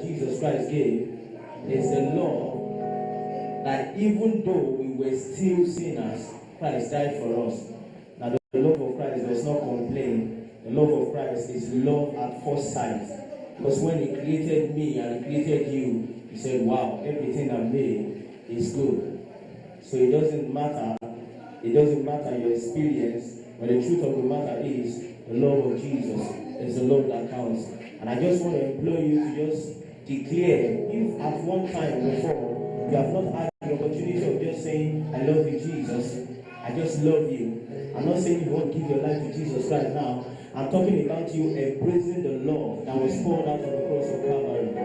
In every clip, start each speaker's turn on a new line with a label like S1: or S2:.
S1: Jesus Christ gave is the love that even though we were still sinners, Christ died for us. Now the love of Christ does not complain. The love of Christ is love at first sight. Because when He created me and He created you, He said, wow, everything I made is good. So it doesn't matter your experience, but the truth of the matter is the love of Jesus is the love that counts. And I just want to implore you to just declare, if at one time before you have not had the opportunity of just saying, I love you, Jesus, I just love you. I'm not saying you won't give your life to Jesus Christ now. I'm talking about you embracing the love that was poured out on the cross of Calvary.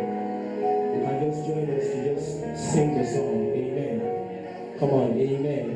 S1: You can just join us to just sing the song. Amen. Come on, amen.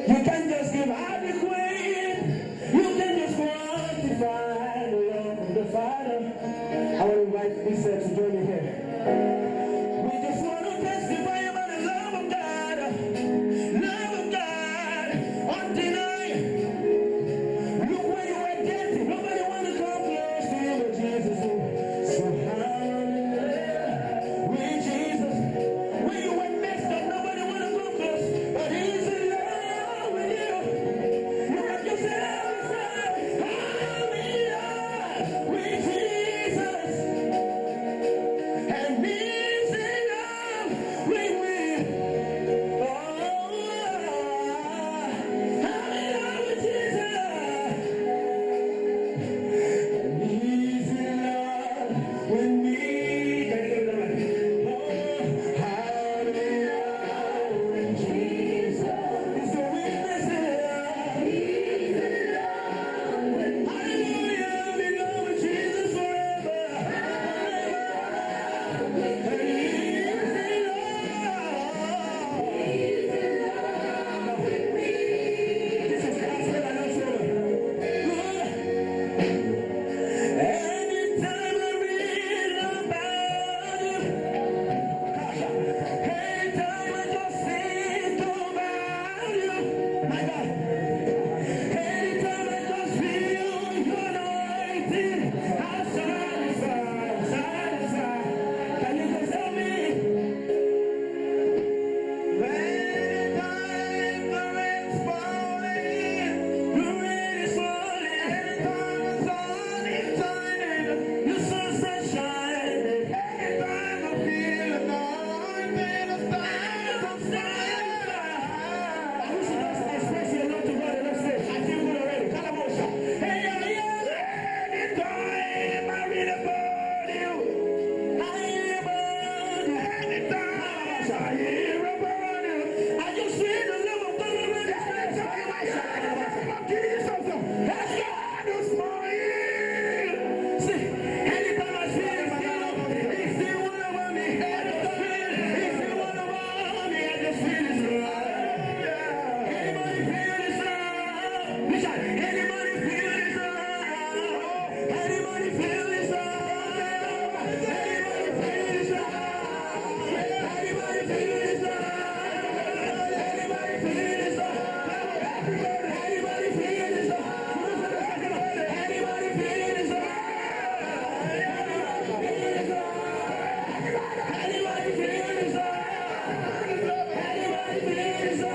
S2: You can just give adequate. You can just quantify the love of the Father. I want to invite Lisa to join me here. We just want to testify about the love of God. Love of God. Undenied. Look where you were dead. Nobody want to come close to you, but Jesus. So hallelujah. With Jesus. When you were messed up, nobody want to come close. But He's in love with you. Look at yourself and say, hallelujah. With Jesus. And He's in love with me. Oh, hallelujah with Jesus. And He's in love with me. Oh, hallelujah with Jesus. It's the witness in love. He's in love with me. Hallelujah, be love with Jesus forever. And He's in love with me. This is gospel announcement. Anytime I read about you, anytime I just think about you, my God, anytime I just feel your anointing, I'm satisfied, satisfied. Can you just tell me? Anytime the rain's falling, the rain is falling. Anytime the sun is shining, the sun's not shining. Anytime I feel anointing, the stars are shining. I wish you just express your love to God in this place. I feel good already. Kalamosha. Hey, yeah, yeah. Anytime I read about you, I hear about you. Anytime I hear about you, I just feel the love of God already. Anytime I hear about Jesus, that's God this morning. See, anytime I feel His love, He's still one over me. I just feel He's still one over me. I just feel His love. Anybody feel His love? Listen, anybody feel His love? Anybody feel His love? Anybody feel His love? Anybody feel His love? Anybody feel His love? Anybody feel His love? Anybody feel His love? Anybody feel His love? Anybody feel His love?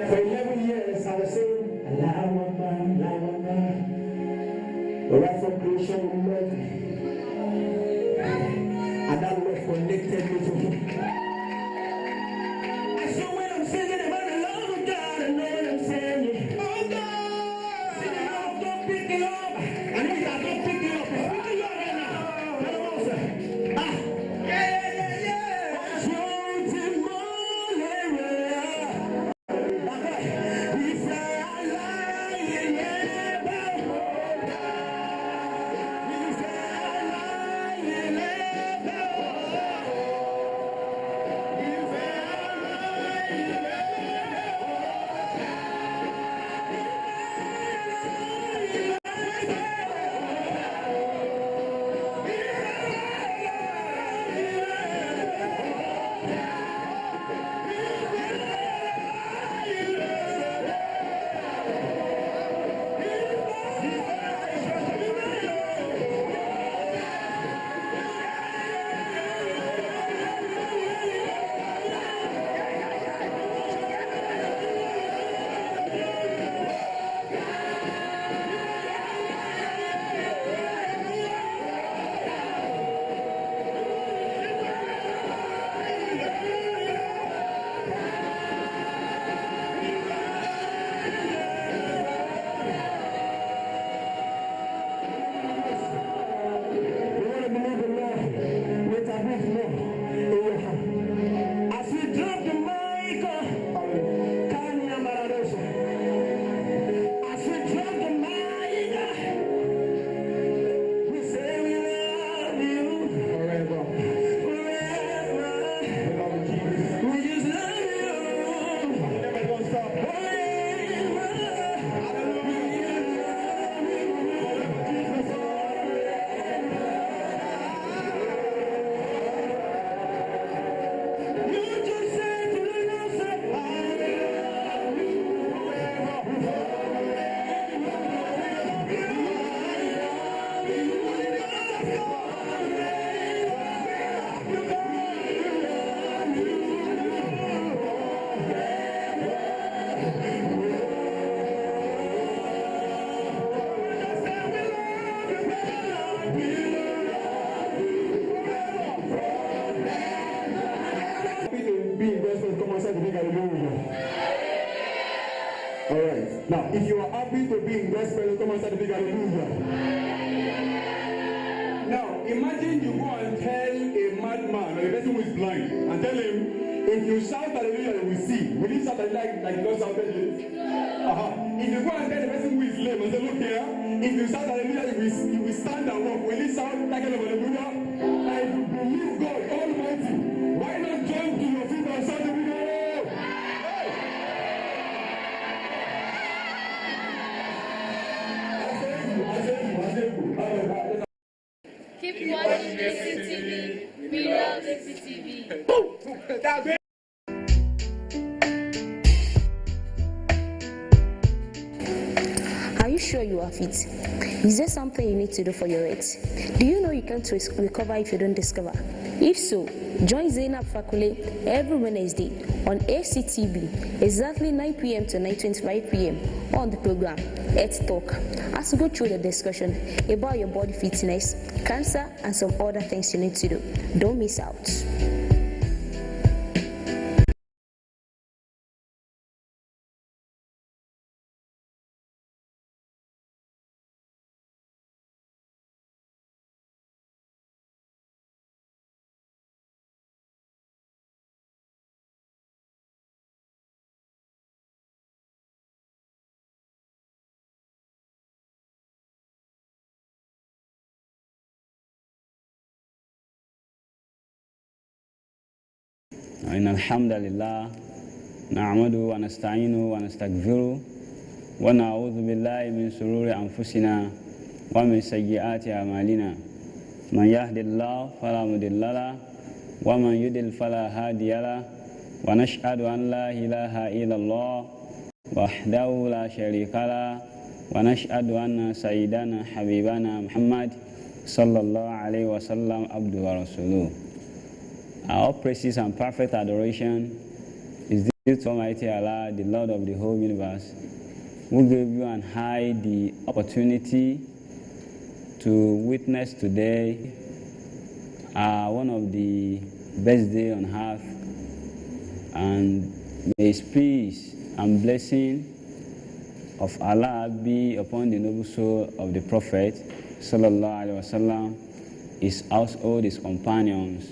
S2: For 11 years, I was saying, Lawama. But right from creation, we met. And that love connected me to Him. And so when I'm singing about the love of God, I know what I'm saying. Oh God! Singing love, don't pick it up. And if I don't pick it up, it's pick it up right now. And I'm also, yeah. outside the big hallelujah. Alright. Now, if you are happy to be in God's presence, come outside the big hallelujah. Now, imagine you go and tell a madman or a person who is blind and tell him, if you shout hallelujah, you will see. Will you shout hallelujah like God shouted it? If you go and tell the person who is lame and say, look here, if you shout hallelujah, you will stand and walk. Will you shout like hallelujah? And you believe God Almighty. Why not jump to your feet and shout hallelujah?
S3: Keep watching DBS TV. We love DBS TV.
S4: Are you sure you are fit? Is there something you need to do for your health? Do you know you can't recover if you don't discover? If so, join Zainab Fakule every Wednesday on ACTV, exactly 9 p.m. to 9:25 p.m. on the program Health Talk, as we go through the discussion about your body fitness, cancer, and some other things you need to do. Don't miss out.
S5: إن الحمد لله نعمده ونستعينه ونستغفره ونعوذ بالله من شرور أنفسنا ومن سيئات أعمالنا من يهد الله فلا مضل له ومن يضلل فلا هادي له ونشهد أن لا إله إلا الله وحده لا شريك له ونشهد أن سيدنا حبيبنا محمد صلى الله عليه وسلم عبده ورسوله. Our praises and perfect adoration is due to Almighty Allah, the Lord of the whole universe, who gave you and I the opportunity to witness today one of the best days on earth, and may His peace and blessing of Allah be upon the noble soul of the Prophet sallallahu alaihi wasallam, his household, his companions,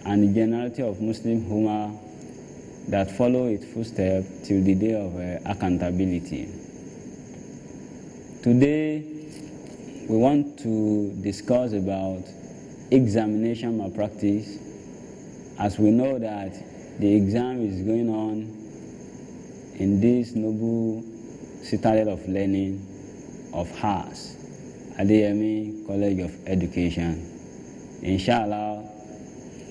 S5: and the generality of Muslim Ummah that follow its footsteps till the day of accountability. Today, we want to discuss about examination malpractice, as we know that the exam is going on in this noble citadel of learning of ours, Adeyemi College of Education. Inshallah,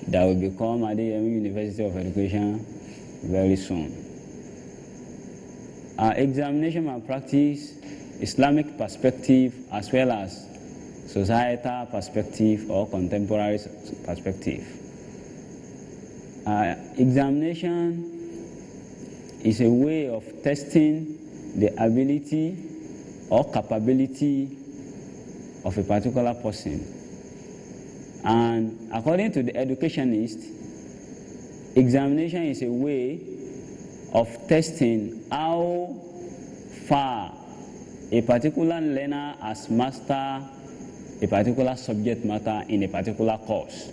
S5: that will become Adeyemi University of Education very soon. Our examination malpractice, Islamic perspective, as well as societal perspective or contemporary perspective. Examination is a way of testing the ability or capability of a particular person. And according to the educationist, examination is a way of testing how far a particular learner has mastered a particular subject matter in a particular course.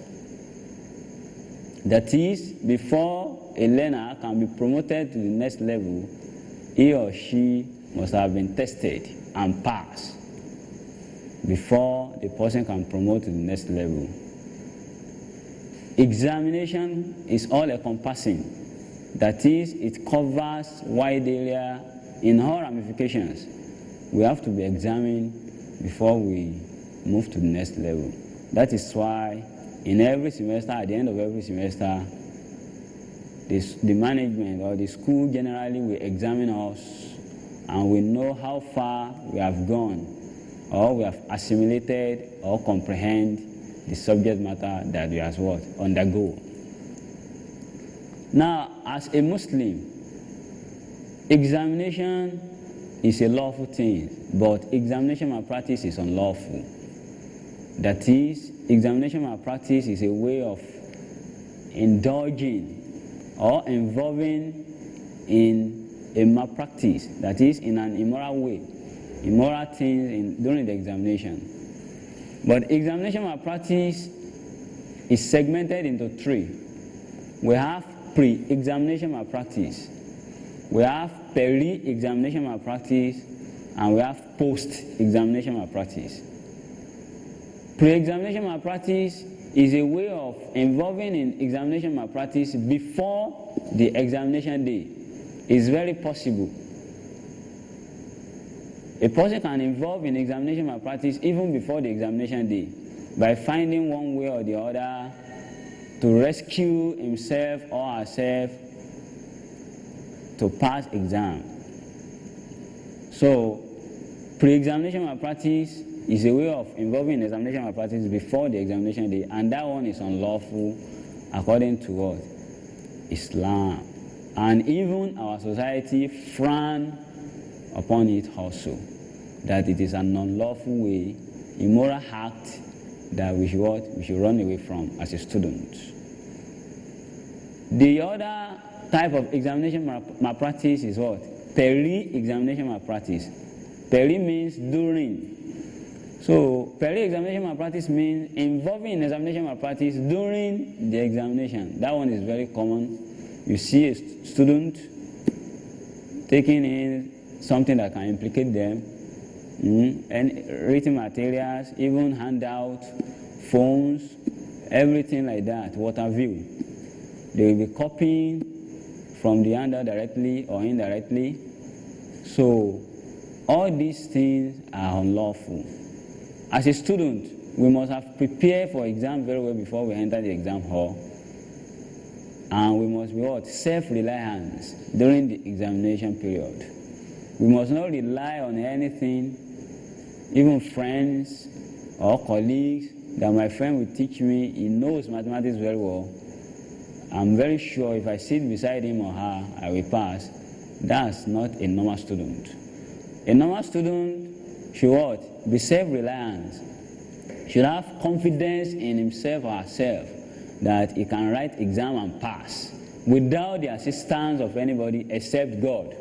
S5: That is, before a learner can be promoted to the next level, he or she must have been tested and passed before the person can promote to the next level. Examination is all-encompassing. That is, it covers wide area in all ramifications. We have to be examined before we move to the next level. That is why in every semester, at the end of every semester, the management or the school generally will examine us, and we know how far we have gone, or we have assimilated or comprehend the subject matter that we have what undergo. Now, as a Muslim, examination is a lawful thing, but examination malpractice is unlawful. That is, examination malpractice is a way of indulging or involving in a malpractice, that is, in an immoral way, immoral things during the examination. But examination malpractice is segmented into three. We have pre-examination malpractice, we have peri-examination malpractice, and we have post-examination malpractice. Pre-examination malpractice is a way of involving in examination malpractice before the examination day. It's very possible. A person can involve in examination malpractice even before the examination day by finding one way or the other to rescue himself or herself to pass exam. So, pre-examination malpractice is a way of involving in examination malpractice before the examination day, and that one is unlawful according to what? Islam. And even our society frown upon it also, that it is an unlawful way, immoral act that we should run away from as a student. The other type of examination malpractice is what? Peri-examination malpractice. Peri means during. So, peri-examination malpractice means involving in examination malpractice during the examination. That one is very common. You see a student taking in something that can implicate them, and written materials, even handout, phones, everything like that, what have you. They will be copying from the handout directly or indirectly. So, all these things are unlawful. As a student, we must have prepared for exam very well before we enter the exam hall. And we must be what? Self-reliant during the examination period. We must not rely on anything, even friends or colleagues, that my friend will teach me. He knows mathematics very well. I'm very sure if I sit beside him or her, I will pass. That's not a normal student. A normal student should what? Be self-reliant. Should have confidence in himself or herself that he can write exam and pass without the assistance of anybody except God.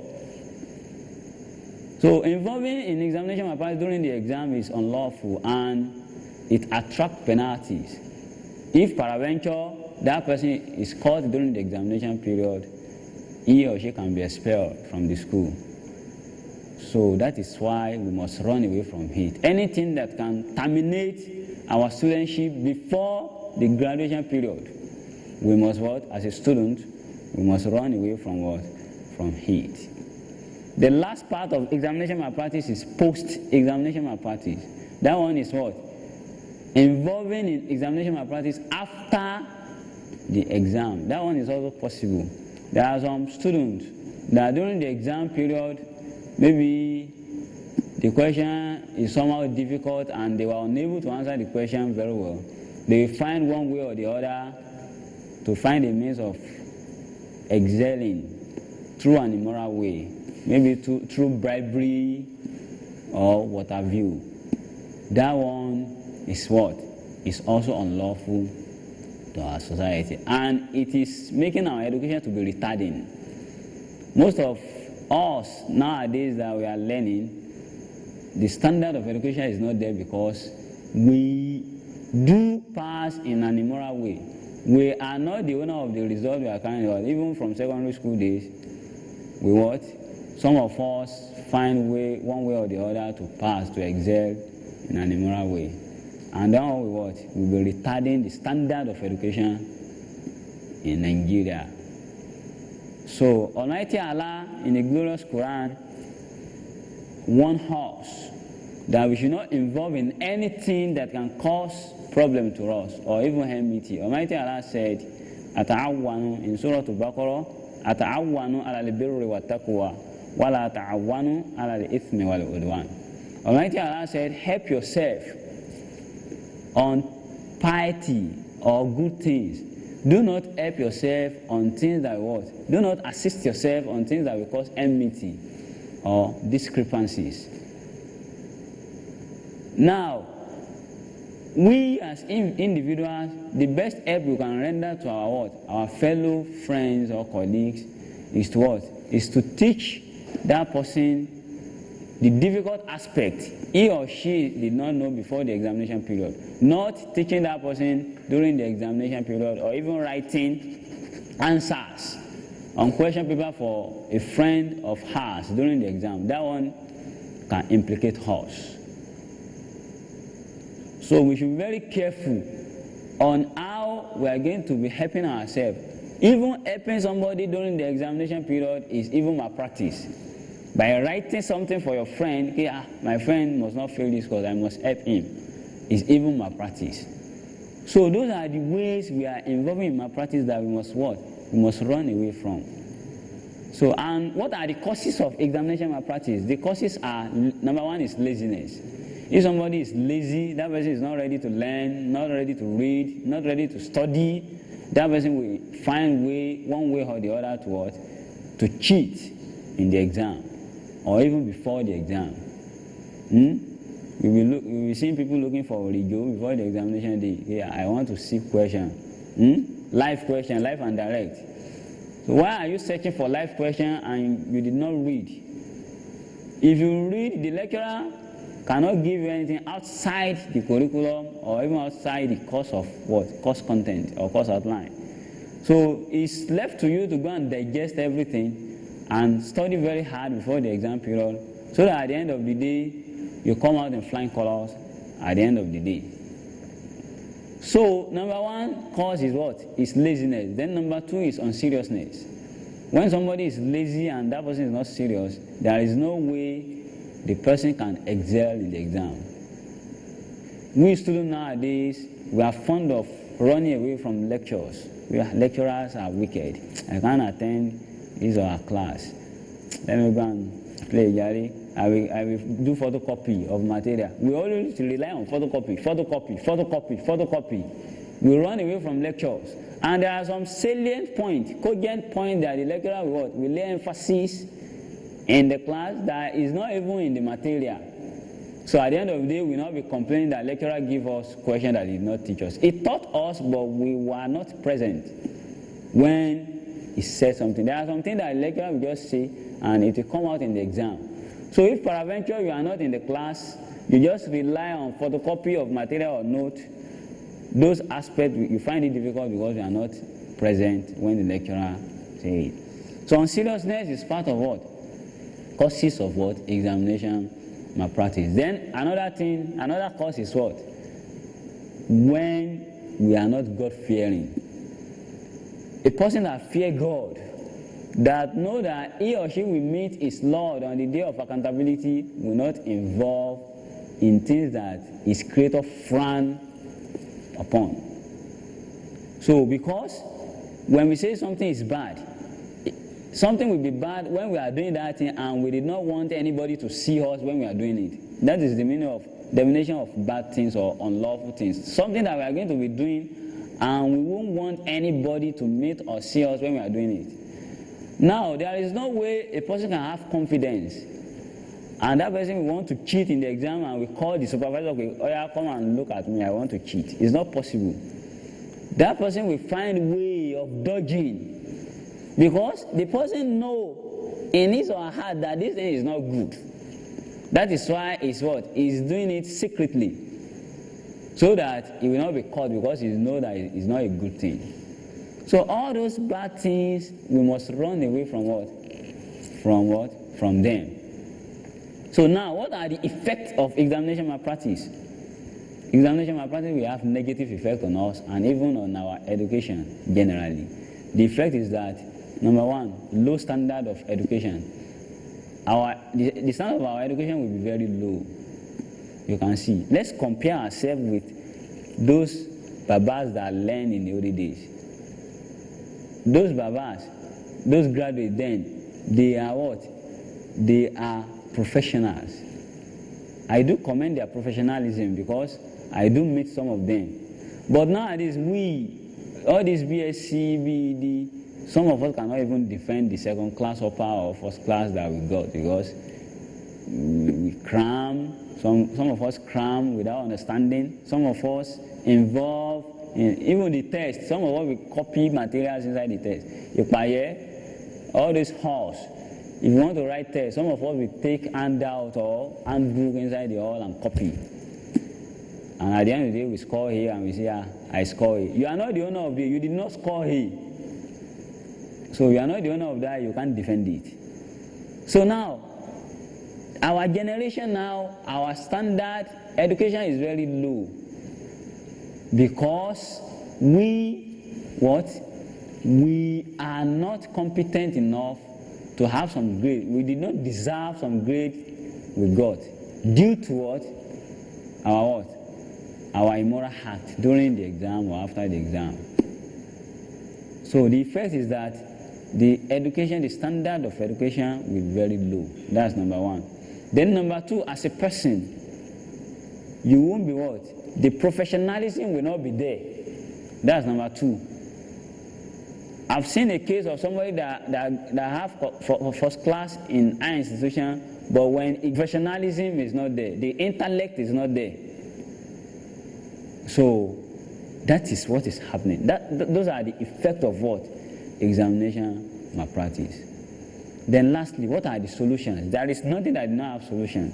S5: So involving in examination malpractice during the exam is unlawful, and it attracts penalties. If peradventure that person is caught during the examination period, he or she can be expelled from the school. So that is why we must run away from it. Anything that can terminate our studentship before the graduation period, we must what? As a student, we must run away from what? From it. The last part of examination malpractice is post-examination malpractice. That one is what? Involving in examination malpractice after the exam. That one is also possible. There are some students that during the exam period, maybe the question is somehow difficult and they were unable to answer the question very well. They find one way or the other to find a means of excelling through an immoral way, maybe through bribery or what have you. That one is what? Is also unlawful to our society, and it is making our education to be retarding. Most of us nowadays that we are learning, the standard of education is not there because we do pass in an immoral way. We are not the owner of the result we are carrying out. Even from secondary school days, we what? Some of us find one way or the other to pass, to excel in an immoral way. And then we what? We will be retarding the standard of education in Nigeria. So Almighty Allah in the glorious Quran warned us that we should not involve in anything that can cause problem to us or even enmity. Almighty Allah said, "Ata'awwanu" in Surah Al-Baqarah, "Ata'awwanu ala al-birri wa taqwa, wa la ta'awwanu ala al-ithmi wal udwan." Almighty Allah said, help yourself on piety or good things. Do not help yourself on things that what? Do not assist yourself on things that will cause enmity or discrepancies. Now, we as individuals, the best help we can render to our what? Our fellow friends or colleagues is to what? Is to teach that person the difficult aspect he or she did not know before the examination period. Not teaching that person during the examination period or even writing answers on question paper for a friend of hers during the exam. That one can implicate us. So we should be very careful on how we are going to be helping ourselves. Even helping somebody during the examination period is even malpractice. By writing something for your friend, okay, my friend must not fail this course, I must help him, is even malpractice. So those are the ways we are involving in malpractice that we must what? We must run away from. So, and what are the causes of examination malpractice? The causes are, number one is laziness. If somebody is lazy, that person is not ready to learn, not ready to read, not ready to study, that person will find one way or the other to what? To cheat in the exam, or even before the exam. We will be seeing people looking for Origo before the examination day. Yeah, I want to seek question. Live question, live and direct. So why are you searching for live question and you did not read? If you read, the lecturer cannot give you anything outside the curriculum or even outside the course of what? Course content or course outline. So it's left to you to go and digest everything and study very hard before the exam period, so that at the end of the day, you come out in flying colors at the end of the day. So number one cause is what? Is laziness. Then number two is unseriousness. When somebody is lazy and that person is not serious, there is no way the person can excel in the exam. We students nowadays, we are fond of running away from lectures. Lecturers are wicked. I can't attend his or her class. Let me go and play Yari. I will do photocopy of material. We always rely on photocopy. We run away from lectures. And there are some salient points, cogent points that the lecturer will lay emphasis in the class that is not even in the material. So at the end of the day, we will not be complaining that lecturer give us questions that he did not teach us. He taught us, but we were not present when he said something. There are some things that the lecturer will just say, and it will come out in the exam. So if peradventure you are not in the class, you just rely on photocopy of material or note, those aspects you find it difficult because you are not present when the lecturer says it. So unseriousness is part of what? Causes of what? Examination malpractice. Then another cause is what? When we are not God-fearing. A person that fears God, that know that he or she will meet his Lord on the day of accountability, will not involve in things that his Creator frown upon. So because when we say something is bad, something will be bad when we are doing that thing and we did not want anybody to see us when we are doing it. That is the meaning of definition of bad things or unlawful things. Something that we are going to be doing and we won't want anybody to meet or see us when we are doing it. Now, there is no way a person can have confidence and that person will want to cheat in the exam and we call the supervisor, okay, oh yeah, come and look at me, I want to cheat. It's not possible. That person will find a way of dodging because the person knows in his or her heart that this thing is not good. That is why he's what? He's doing it secretly so that he will not be caught because he knows that it's not a good thing. So all those bad things, we must run away from what? From what? From them. So now, what are the effects of examination malpractice? Examination malpractice will have negative effect on us and even on our education generally. The effect is that, number one, low standard of education. The standard of our education will be very low. You can see. Let's compare ourselves with those babas that learned in the old days. Those babas, those graduates then, they are what? They are professionals. I do commend their professionalism because I do meet some of them. But nowadays all these BSc, BEd, some of us cannot even defend the second class upper or first class that we got because we cram Some of us cram without understanding. Some of us involve in even the test. Some of us will copy materials inside the test. All these halls. If you want to write test, some of us will take handout or handbook inside the hall and copy. And at the end of the day, we score here and we say, I score here. You are not the owner of it. You did not score here. So you are not the owner of that. You can't defend it. So now, our generation now, our standard education is very low. Because we are not competent enough to have some grade. We did not deserve some grade we got. Due to what? Our immoral act during the exam or after the exam. So the effect is that the education, the standard of education will be very low. That's number one. Then number two, as a person, you won't be what? The professionalism will not be there. That's number two. I've seen a case of somebody that have for first class in our institution, but when professionalism is not there, the intellect is not there. So that is what is happening. Those are the effect of what? Examination malpractice. Then lastly, what are the solutions? There is nothing that does not have solution.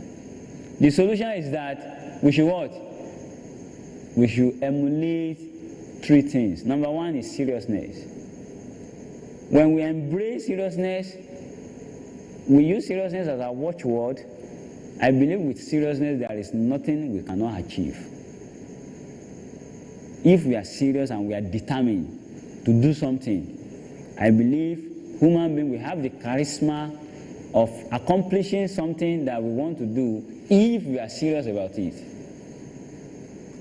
S5: The solution is that we should what? We should emulate three things. Number one is seriousness. When we embrace seriousness, we use seriousness as our watchword. I believe with seriousness there is nothing we cannot achieve. If we are serious and we are determined to do something, I believe human beings will have the charisma of accomplishing something that we want to do if we are serious about it.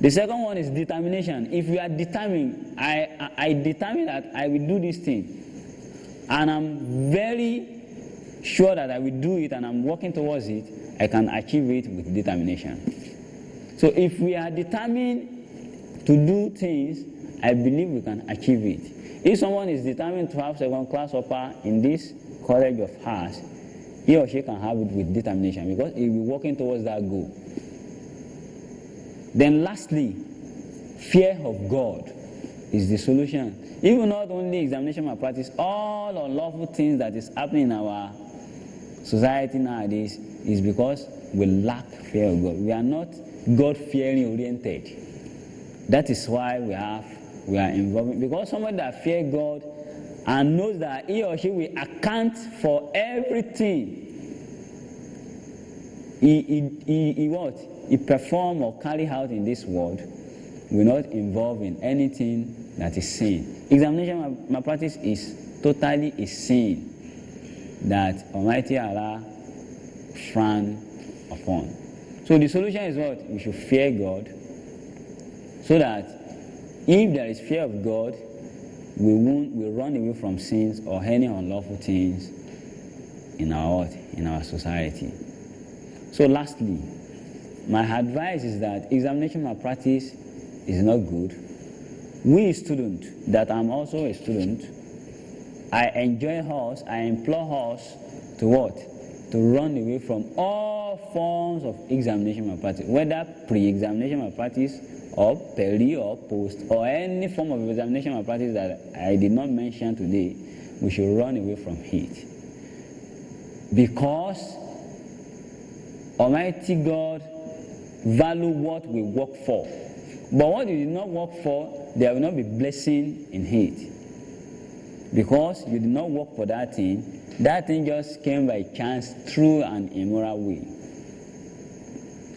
S5: The second one is determination. If we are determined, I determine that I will do this thing. And I'm very sure that I will do it and I'm working towards it, I can achieve it with determination. So if we are determined to do things, I believe we can achieve it. If someone is determined to have second class upper in this college of arts, he or she can have it with determination because he will be working towards that goal. Then lastly, fear of God is the solution. Even not only examination malpractice, all unlawful things that is happening in our society nowadays is because we lack fear of God. We are not God-fearing oriented. That is why we are involved. Because somebody that fears God and knows that he or she will account for everything he perform or carry out in this world, will not involve in anything that is sin. Examination malpractice is totally a sin that Almighty Allah frown upon. So the solution is what? We should fear God, so that if there is fear of God, we run away from sins or any unlawful things in our society. So lastly, my advice is that examination malpractice is not good. We students, that I'm also a student, I enjoy us, I implore us to what? To run away from all forms of examination malpractice, whether pre-examination malpractice or peri or post or any form of examination malpractice that I did not mention today. We should run away from it. Because Almighty God value what we work for. But what you did not work for, there will not be blessing in it. Because you did not work for that thing just came by chance through an immoral way.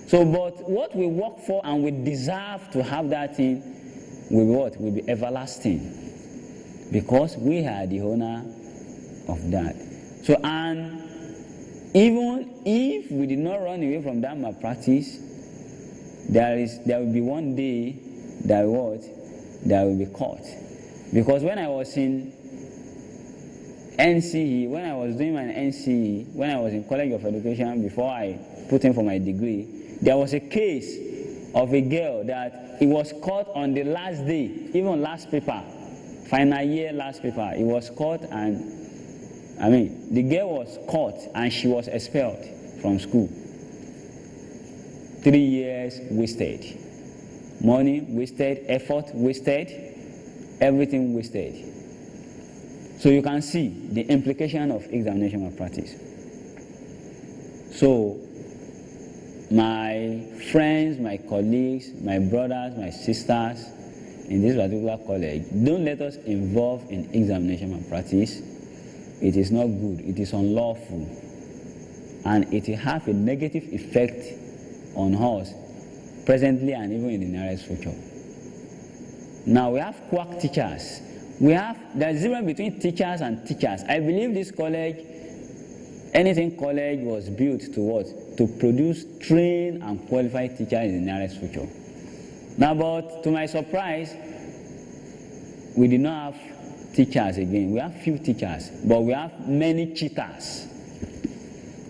S5: So, but what we work for and we deserve to have that thing will be what? Will be everlasting. Because we are the owner of that. So, and even if we did not run away from that malpractice, there will be one day that will be caught. Because when I was in NCE, when I was doing my NCE, when I was in College of Education, before I put in for my degree, there was a case of a girl that it was caught on the last day, even last paper, final year last paper. It was caught and, the girl was caught and she was expelled from school. 3 years wasted. Money wasted, effort wasted, everything wasted. So you can see the implication of examination malpractice. So my friends, my colleagues, my brothers, my sisters in this particular college, don't let us involve in examination malpractice. It is not good, it is unlawful, and it will have a negative effect on us presently and even in the nearest future. Now we have quack teachers. There's a difference between teachers and teachers. I believe this college, anything college, was built to what? To produce trained and qualified teachers in the nearest future. Now, but to my surprise, we did not have teachers again. We have few teachers, but we have many cheaters.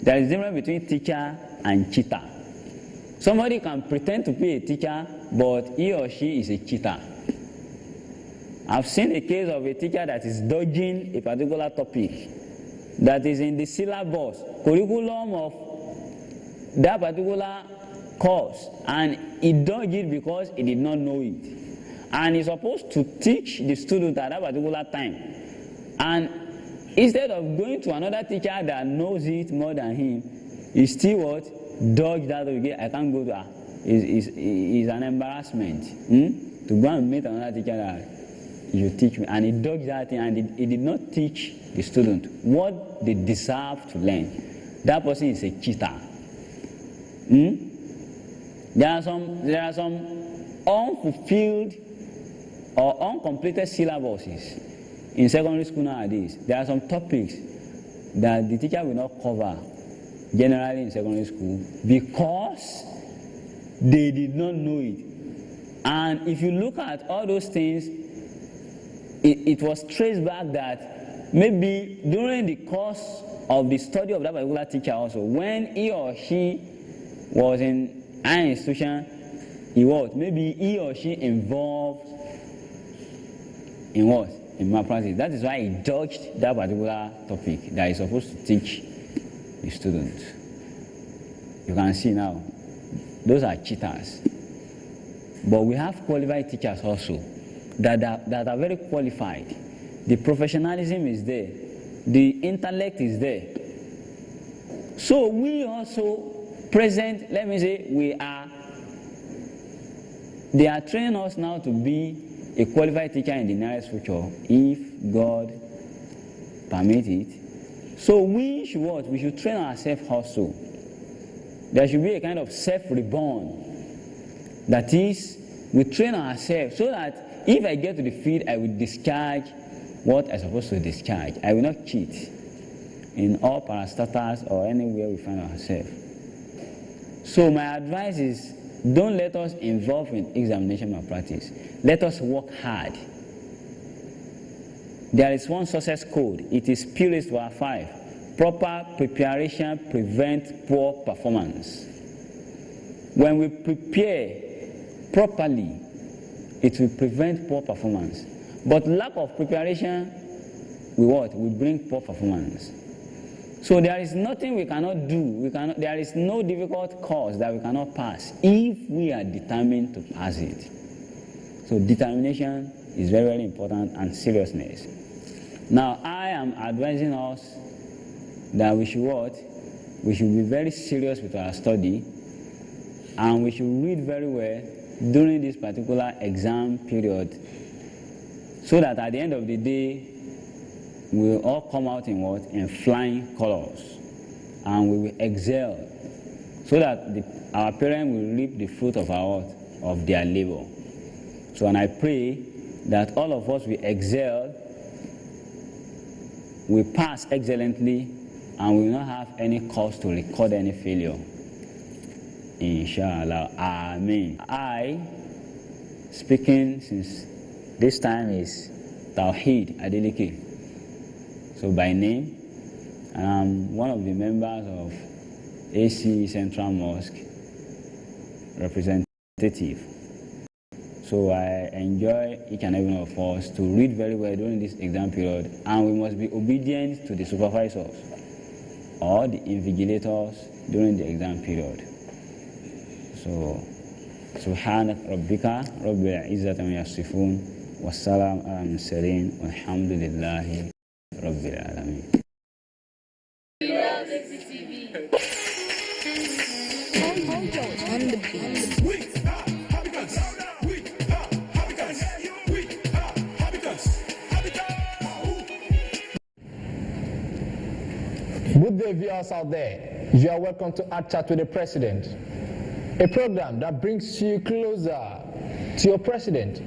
S5: There is a difference between teacher and cheater. Somebody can pretend to be a teacher, but he or she is a cheater. I've seen a case of a teacher that is dodging a particular topic that is in the syllabus, curriculum of that particular course, and he dodged it because he did not know it. And he's supposed to teach the student at that particular time. And instead of going to another teacher that knows it more than him, he still what? Dodge that. I can't go to her. It's an embarrassment to go and meet another teacher that you teach me. And he dodged that thing, and he did not teach the student what they deserve to learn. That person is a cheater. There are some unfulfilled or uncompleted syllabuses in secondary school nowadays. There are some topics that the teacher will not cover generally in secondary school because they did not know it. And if you look at all those things, it was traced back that maybe during the course of the study of that particular teacher also, when he or she was in an institution, maybe he or she involved in what? In malpractice. That is why he dodged that particular topic that he's supposed to teach the student. You can see now, those are cheaters. But we have qualified teachers also that are very qualified. The professionalism is there. The intellect is there. So we also present, let me say, they are training us now to be a qualified teacher in the nearest future, if God permit it. So we should what? We should train ourselves also. There should be a kind of self-reborn. That is, we train ourselves so that if I get to the field, I will discharge what I'm supposed to discharge. I will not cheat in all parastatals or anywhere we find ourselves. So my advice is, don't let us involve in examination malpractice. Let us work hard. There is one success code. It is Purist Bar 5. Proper preparation prevents poor performance. When we prepare properly, it will prevent poor performance. But lack of preparation will bring poor performance. So there is nothing we cannot do. There is no difficult course that we cannot pass if we are determined to pass it. So determination is very, very important, and seriousness. Now I am advising us that we should We should be very serious with our study, and we should read very well during this particular exam period, so that at the end of the day, we will all come out in what? In flying colors, and we will excel, so that our parents will reap the fruit of of their labor. So, and I pray that all of us will excel, we pass excellently, and we will not have any cause to record any failure. Inshallah. Amen. I, speaking since this time, is Tawheed Adeleke. So by name, I'm one of the members of AC Central Mosque representative. So I enjoy each and every one of us to read very well during this exam period, and we must be obedient to the supervisors or the invigilators during the exam period. So So, سبحانك ربك رب العزة عما يصفون والسلام على المرسلين والحمد لله رب العالمين.
S3: We love Exit TV.
S2: Good day, viewers out there. You are welcome to Art Chat with the President, a program that brings you closer to your president,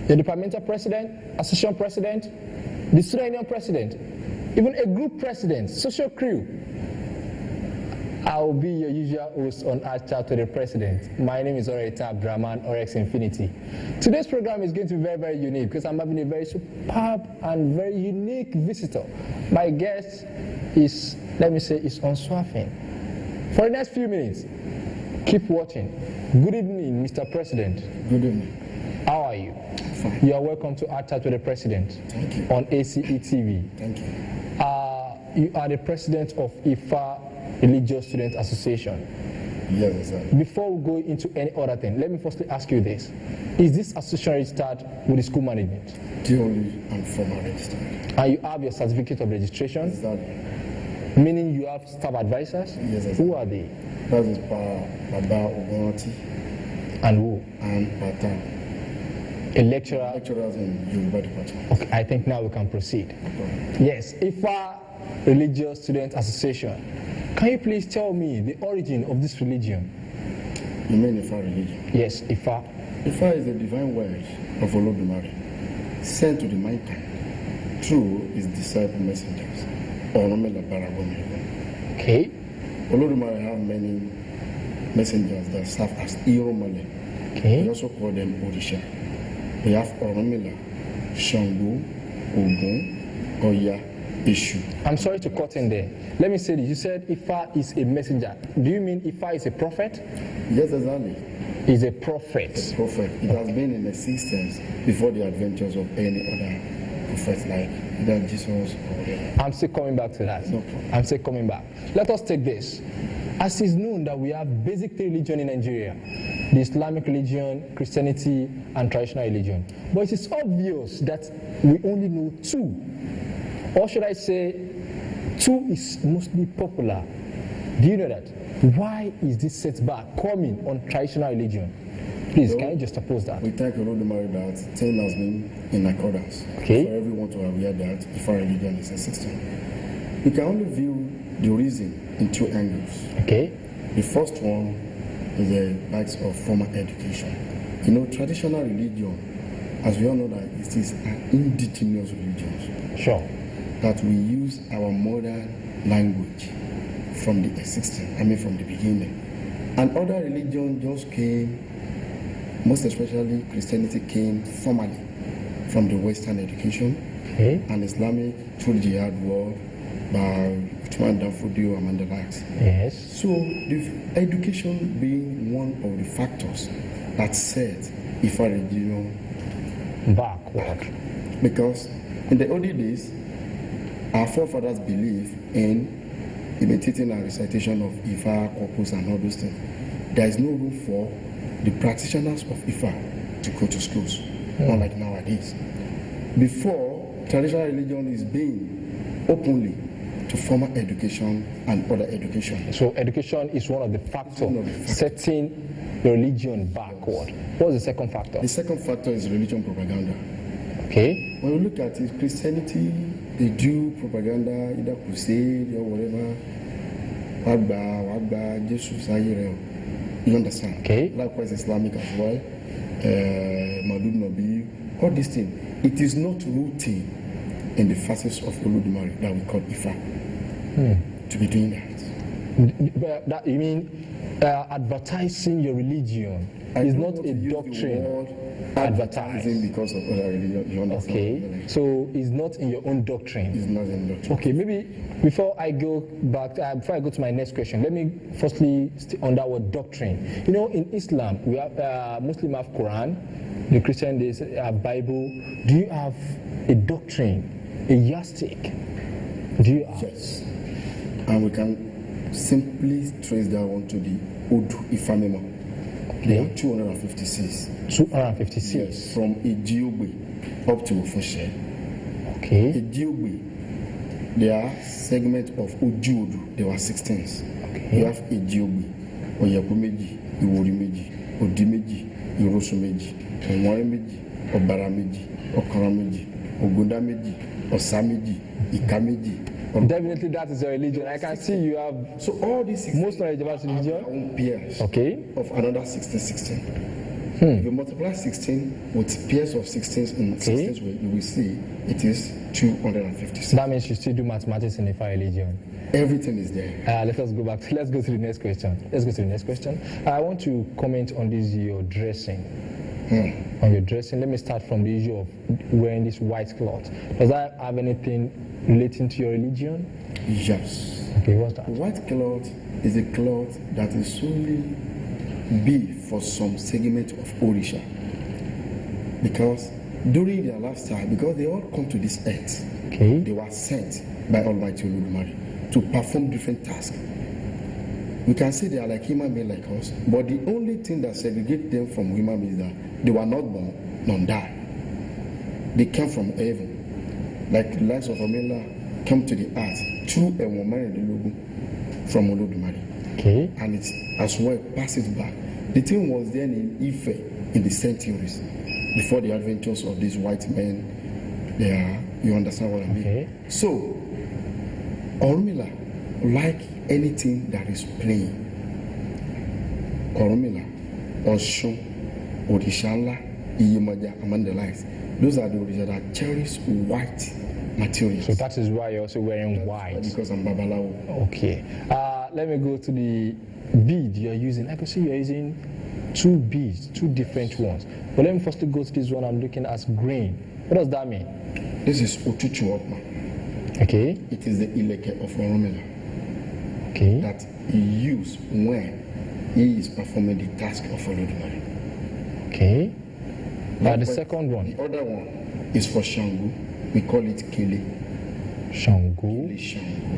S2: your departmental president, association president, the student union president, even a group president, social crew. I will be your usual host on Art Chat with the President. My name is Oreta Abdraman, Orex Infinity. Today's program is going to be very, very unique because I'm having a very superb and very unique visitor. My guest is, let me say, is unswerving. For the next few minutes, keep watching. Good evening, Mr. President.
S6: Good evening.
S2: How are you?
S6: Fine.
S2: You are welcome to Art Chat with the President.
S6: Thank you.
S2: On ACE TV.
S6: Thank you.
S2: You are the president of IFA Religious Student Association.
S6: Yes, sir.
S2: Before we go into any other thing, let me firstly ask you this. Is this association registered with the school management?
S6: Duly and formally registered.
S2: And you have your certificate of registration?
S6: Exactly.
S2: Meaning you have staff advisors?
S6: Yes, sir.
S2: Who are they?
S6: That is Baba Ogonati
S2: And who?
S6: and Pata,
S2: A lecturer?
S6: lecturers in Yoruba department.
S2: Okay, I think now we can proceed.
S6: Okay.
S2: Yes, IFA Religious Student Association. Can you please tell me the origin of this religion?
S6: You mean Ifa religion?
S2: Yes, IFA.
S6: Ifa is the divine word of Olodumare, sent to the mankind through his disciple messengers. Oromela Baragomi.
S2: Okay.
S6: Olodumare have many messengers that serve as Iromale.
S2: Okay.
S6: We also call them Odisha. We have Oromela, Shango, Ogun, Oya, Ishu.
S2: I'm sorry to cut in there. Let me say this. You said Ifa is a messenger. Do you mean Ifa is a prophet?
S6: Yes, exactly.
S2: Is a prophet.
S6: Prophet. It has been in existence before the adventures of any other prophets like either Jesus or whatever.
S2: I'm still coming back to that.
S6: No problem.
S2: I'm still coming back. Let us take this. As it's known that we have basic three religions in Nigeria, the Islamic religion, Christianity, and traditional religion. But it is obvious that we only know two. Or should I say, two is mostly popular. Do you know that? Why is this setback coming on traditional religion? Please, can you just oppose that?
S6: We thank Olodumare that thing has been in accordance.
S2: Okay.
S6: For everyone to aware that Ifa religion is existing. We can only view the reason in two angles.
S2: Okay.
S6: The first one is the likes of formal education. You know, traditional religion, as we all know that it is an indigenous religion.
S2: Sure.
S6: That we use our modern language from the existing, from the beginning. And other religions just came, most especially Christianity came formally from the Western education,
S2: Okay.
S6: and Islamic through the jihad war by Uthman Danfodio and the likes.
S2: Yes.
S6: So the education being one of the factors that set Ifa religion
S2: Backward.
S6: because in the olden days, our forefathers believed in imitating and recitation of Ifa, corpus, and all those things. There is no room for the practitioners of Ifa to go to schools, unlike nowadays. Before, traditional religion is being openly to formal education and other education.
S2: So education is one of the factors
S6: One of the factors.
S2: setting the religion backward. What's the second factor?
S6: The second factor is religion propaganda.
S2: Okay.
S6: When we look at it, Christianity, they do propaganda, either crusade or whatever. Wagba, Jesus, you understand?
S2: Okay.
S6: Likewise, Islamic as well. Madud Nabi, all these things. It is not routine in the facets of Olodumare that we call Ifa to be doing that.
S2: You mean advertising your religion is not a doctrine advertising
S6: because of other religion. You understand?
S2: Okay, so it's not in your own doctrine.
S6: It's not in doctrine.
S2: Okay, maybe before I go back, before I go to my next question, let me firstly stay on that word doctrine. You know, in Islam, we have Muslim have Quran, the Christian they have Bible. Do you have a doctrine, a yardstick? Do you have?
S6: Yes, and we can simply trace that one to the Odu Ifa memo. There are 256.
S7: 256?
S6: Yes, from Ejiogbe up to Ofoshe.
S7: Okay.
S6: Ejiogbe, there are segments of Ojuodu, there were 16s.
S7: Okay.
S6: You have Ejiogbe, Oyakumeji, Iworimeji, Odimeji, Irosumeji, Onwaremeji, Obarameji, Okarameji, Ogundameji, Osameji, Ikameji.
S7: Definitely that is your religion. I can see you have
S6: So all these
S7: most knowledge about religion.
S6: own pairs
S7: Okay.
S6: of another 16. If you multiply 16 with pairs of 16s in 16s, you will see it is 256.
S7: That means you still do mathematics in the fire religion.
S6: Everything is there.
S7: Let us go back. Let's go to the next question. I want to comment on this, your dressing. On your dressing, let me start from the issue of wearing this white cloth. Does that have anything relating to your religion?
S6: Yes.
S7: Okay, what's that?
S6: White cloth is a cloth that is solely be for some segment of Orisha. Because during their lifetime, because they all come to this earth, they were sent by Almighty Olodumare to perform different tasks. We can say they are like human beings like us, but the only thing that segregates them from human beings is that they were not born, nor die. They came from heaven. Like the likes of Amela came to the earth through a woman from Olodumare.
S7: Okay.
S6: And it's as well passes back. The thing was then in Ife in the centuries before the adventures of these white men. You understand what I mean?
S7: Okay.
S6: So, Orunmila, like anything that is plain, Orunmila, Oshun, Odishanla, Iyemaja, among the likes, those are the Odisha that cherish white materials.
S7: So that is why you're also wearing white.
S6: Because I'm Babalawo.
S7: Okay. Let me go to the bead you're using. I can see you're using 2 beads, 2 different ones. But let me first go to this one I'm looking at green. What does that mean?
S6: This is Otutu Okma.
S7: Okay.
S6: It is the Ileke of Orunmila.
S7: Okay.
S6: That he used when he is performing the task of Olodumare.
S7: Okay. The second one.
S6: The other one is for Shango. We call it Kele.
S7: Shango.
S6: Kele Shango.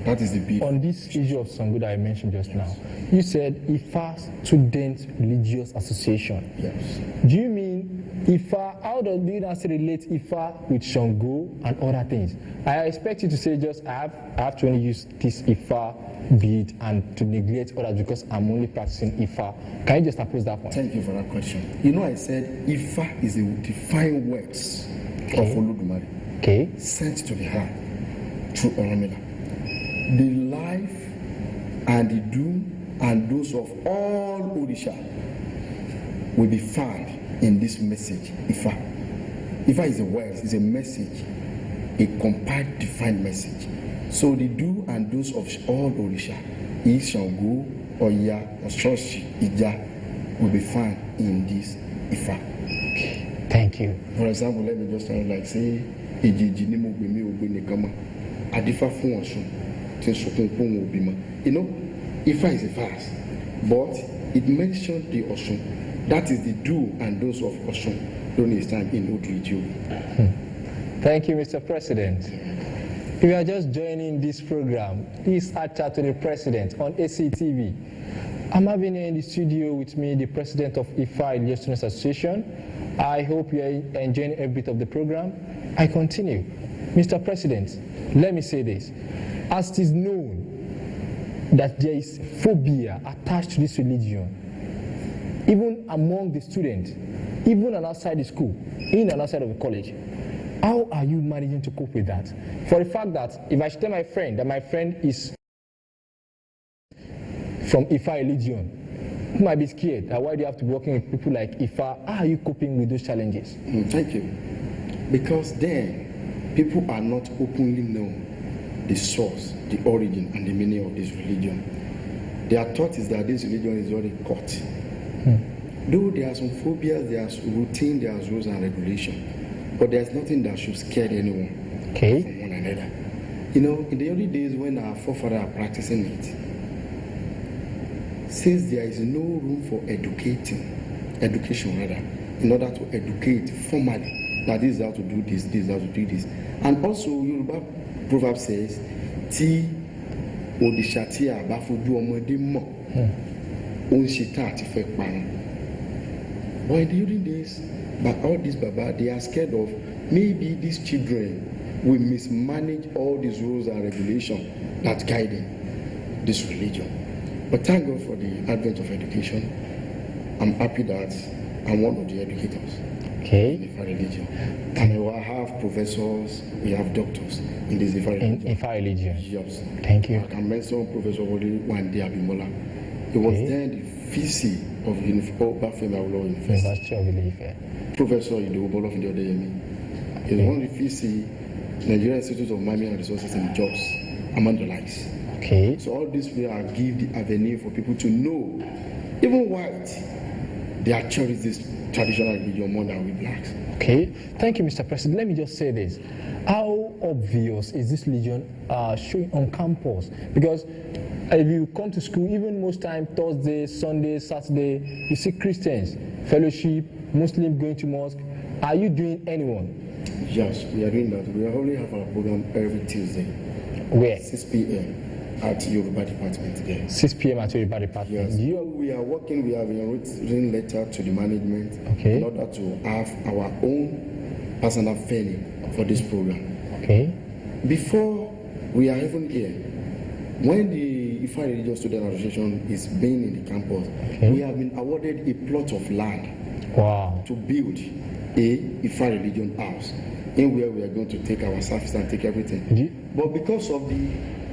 S6: That is the bead.
S7: On this issue of Shango that I mentioned just now, you said IFA Student Religious Association.
S6: Yes.
S7: Do you mean IFA? How do you now relate IFA with Shango and other things? I expect you to say just I have to only use this IFA bead and to neglect others because I'm only practicing IFA. Can you just oppose that point?
S6: Thank you for that question. You know, I said IFA is a defined words of Olodumare.
S7: Okay.
S6: Sent to the heart through Orunmila. The life and the doom and those of all Odisha will be found in this message, Ifa. Ifa is a word, it's a message, a compiled, defined message. So the do and do's of all Odisha, Ishango, Oya, Oshoshi, Ija, will be found in this Ifa.
S7: Thank you.
S6: For example, let me just like say, Ejiji ni mo gbe mi ogbe nikama, Adifa fun Osun, ti sokun pon obima. You know, Ifa is a fast, but it mentioned the Osun. That is the do and do's of Osun during his time in Odrijo.
S7: Thank you, Mr. President. If you are just joining this program, please chat to the President on ACTV. I'm having here in the studio with me the President of IFA Religious Students Association. I hope you are enjoying every bit of the program. I continue. Mr. President, let me say this. As it is known that there is phobia attached to this religion, even among the students, even outside the school, in and outside of the college, how are you managing to cope with that? For the fact that if I should tell my friend that my friend is from Ifa religion, who might be scared that why do you have to be working with people like Ifa? How are you coping with those challenges?
S6: Thank you. Because then, people are not openly known the source, the origin, and the meaning of this religion. Their thought is that this religion is already caught. Though there are some phobias, there's routine, there's rules and regulation, but there's nothing that should scare anyone from one another. You know, in the early days when our forefathers are practicing it, since there is no room for education rather, in order to educate formally, that this is how to do this, this is how to do this. And also, Yoruba proverb says, Ti odishati abafuju omode mo. But in the olden days, but all these Baba, they are scared of maybe these children will mismanage all these rules and regulations that's guiding this religion. But thank God for the advent of education. I'm happy that I'm one of the educators in Ifa religion. And I have professors, we have doctors in this Ifa religion.
S7: In Ifa religion?
S6: Yes.
S7: Thank you.
S6: I can mention Professor Wole Wande Abimola. He was then the VC of University of
S7: Ife.
S6: Professor Idobolo from the Odeyemi. He's one of the VC, Nigerian Institute of Mining and Resources in Jobs, among the likes.
S7: Okay.
S6: So all this will give the avenue for people to know, even white, they are cherish this traditional religion more than we blacks.
S7: Okay, thank you, Mr. President. Let me just say this. How obvious is this religion showing on campus? Because if you come to school, even most time, Thursday, Sunday, Saturday, you see Christians, fellowship, Muslims going to mosque. Are you doing anyone?
S6: Yes, we are doing that. We only have our program every Tuesday.
S7: Where?
S6: 6 p.m. at Yoruba Department there.
S7: 6 p.m. at Yoruba Department.
S6: Yes. We are working, we have been written letter to the management in order to have our own personal venue for this program.
S7: Okay.
S6: Before we are even here, when the Ifa Religious Student Association is being in the campus, we have been awarded a plot of land to build a Ifa religion house in where we are going to take our service and take everything. But because of the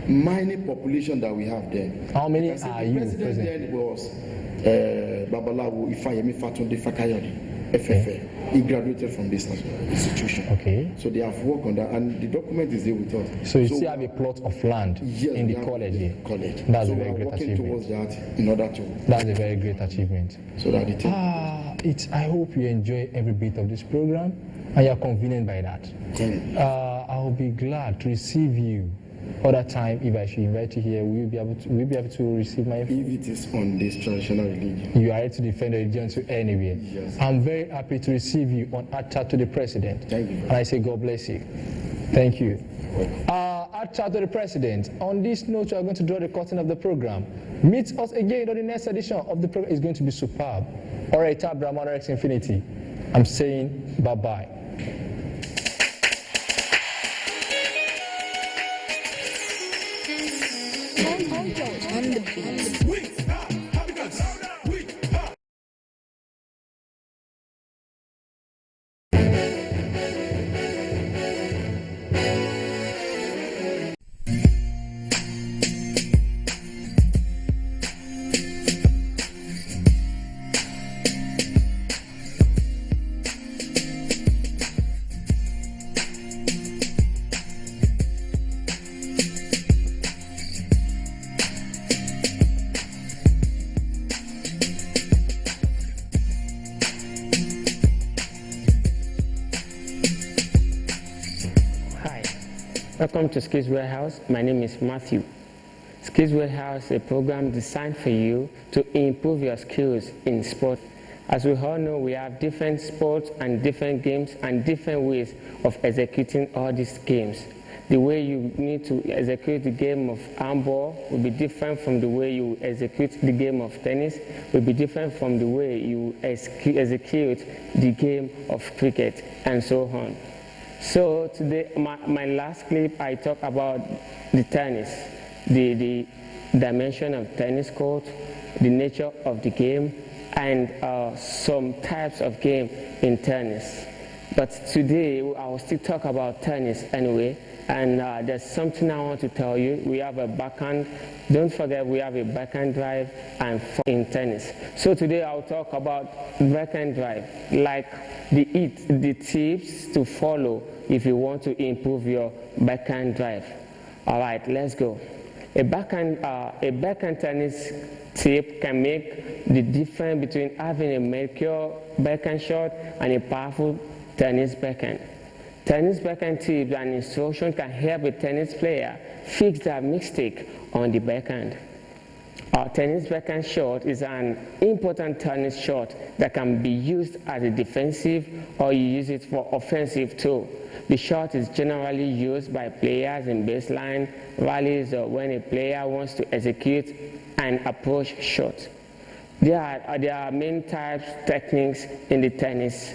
S6: mining population that we have there,
S7: how many are you?
S6: The president then was Babalawo Ifayemi Fatunde Fakayode, FFA. He graduated from this institution.
S7: Okay.
S6: So they have worked on that, and the document is there with us.
S7: So you still have a plot of land in the college here?
S6: College.
S7: That's
S6: so
S7: a very great achievement.
S6: Towards that in order to.
S7: That's a very great achievement.
S6: So that the team.
S7: I hope you enjoy every bit of this program, and you are convenient by that. I will be glad to receive you. Other time, if I should invite you here, will you be able to receive my info?
S6: If it is on this traditional religion.
S7: You are ready to defend the religion to anywhere.
S6: Yes.
S7: I'm very happy to receive you on Art Chat to the President.
S6: Thank you.
S7: And I say God bless you. Thank you. Art Chat to the President. On this note, we are going to draw the curtain of the program. Meet us again on the next edition of the program. It's going to be superb. Alright, Brahman X Infinity. I'm saying bye-bye.
S4: On the
S8: Welcome to Skills Warehouse. My name is Matthew. Skills Warehouse is a program designed for you to improve your skills in sport. As we all know, we have different sports and different games and different ways of executing all these games. The way you need to execute the game of handball will be different from the way you execute the game of tennis, will be different from the way you execute the game of cricket, and so on. So today, my last clip, I talk about the tennis, the dimension of tennis court, the nature of the game, and some types of game in tennis. But today, I will still talk about tennis anyway, and there's something I want to tell you. We have a backhand, don't forget we have a backhand drive and in tennis. So today I'll talk about backhand drive, like the tips to follow if you want to improve your backhand drive. All right, let's go. A backhand tennis tip can make the difference between having a mature backhand shot and a powerful tennis backhand. Tennis backhand tips and instructions can help a tennis player fix their mistake on the backhand. Our tennis backhand shot is an important tennis shot that can be used as a defensive or you use it for offensive too. The shot is generally used by players in baseline rallies or when a player wants to execute an approach shot. There are main types, techniques in the tennis.